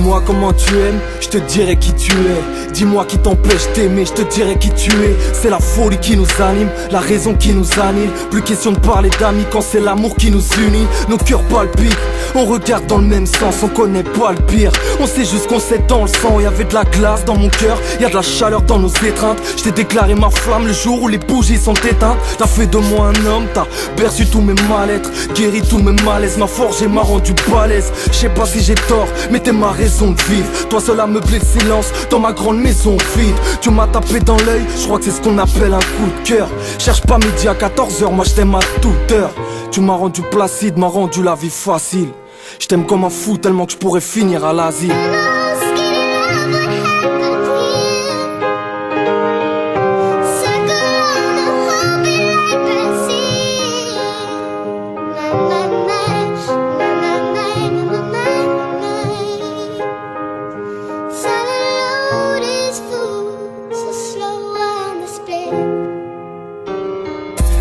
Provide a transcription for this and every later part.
Dis-moi comment tu aimes, je te dirai qui tu es. Dis-moi qui t'empêche d'aimer, je te dirai qui tu es. C'est la folie qui nous anime, la raison qui nous annule. Plus question de parler d'amis quand c'est l'amour qui nous unit. Nos cœurs palpitent, on regarde dans le même sens, on connaît pas le pire. On sait juste qu'on sait dans le sang, y'avait de la glace dans mon cœur, y'a de la chaleur dans nos étreintes. Je t'ai déclaré ma flamme le jour où les bougies sont éteintes. T'as fait de moi un homme, t'as perçu tous mes mal-être, guéri tous mes malaises, m'a forgé, m'a rendu balèze. Je sais pas si j'ai tort, mais t'es ma raison de vivre. Toi seul à meubler le silence dans ma grande maison vide. Tu m'as tapé dans l'œil, je crois que c'est ce qu'on appelle un coup de cœur. Cherche pas midi à 14h, moi je t'aime à toute heure. Tu m'as rendu placide, m'as rendu la vie facile. Je t'aime comme un fou tellement que je pourrais finir à l'asile.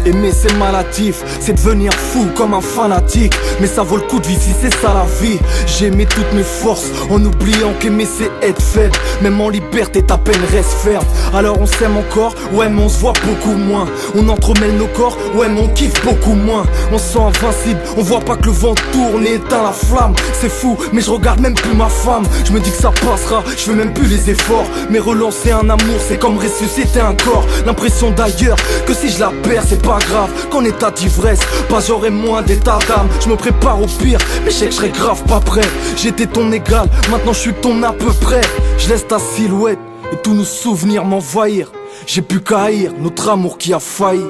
Aimer c'est maladif, c'est devenir fou comme un fanatique. Mais ça vaut le coup de vie si c'est ça la vie. J'ai aimé toutes mes forces en oubliant qu'aimer c'est être faible. Même en liberté ta peine reste ferme. Alors on s'aime encore, ouais mais on se voit beaucoup moins. On entremêle nos corps, ouais mais on kiffe beaucoup moins. On se sent invincible, on voit pas que le vent tourne et éteint la flamme. C'est fou mais je regarde même plus ma femme. Je me dis que ça passera, je fais même plus les efforts. Mais relancer un amour c'est comme ressusciter un corps. L'impression d'ailleurs que si je la perds c'est pas grave, qu'en état d'ivresse, pas j'aurai moins d'état d'âme. Je me prépare au pire, mais je sais que je serai grave pas prêt. J'étais ton égal, maintenant je suis ton à peu près. Je laisse ta silhouette et tous nos souvenirs m'envahir. J'ai plus qu'à haïr notre amour qui a failli.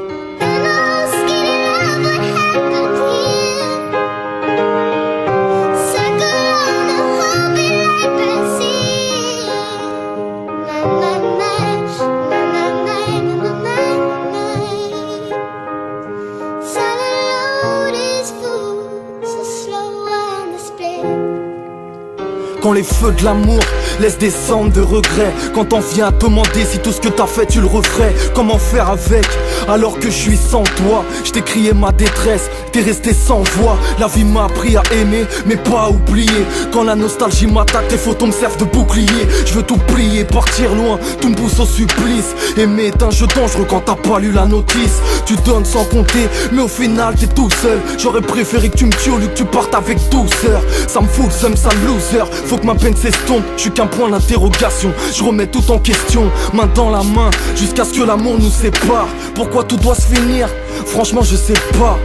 Quand les feux de l'amour laissent des cendres de regrets, quand on vient à te demander si tout ce que t'as fait tu le referais. Comment faire avec alors que je suis sans toi? Je t'ai crié ma détresse, t'es resté sans voix. La vie m'a appris à aimer mais pas à oublier. Quand la nostalgie m'attaque, tes photos me servent de bouclier. Je veux tout plier, partir loin, tout me pousse au supplice. Aimer est un jeu dangereux quand t'as pas lu la notice. Tu donnes sans compter mais au final t'es tout seul. J'aurais préféré que tu me tues au lieu que tu partes avec douceur. Ça me fout le seum, sale loser. Faut que ma peine s'estompe, je suis qu'un point d'interrogation. Je remets tout en question, main dans la main, jusqu'à ce que l'amour nous sépare. Pourquoi tout doit se finir? Franchement je sais pas.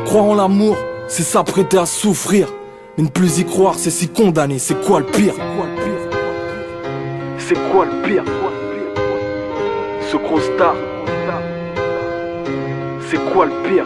Croire en l'amour, c'est s'apprêter à souffrir. Mais ne plus y croire, c'est s'y condamner. C'est quoi le pire? C'est quoi le pire? Ce gros star. C'est quoi le pire?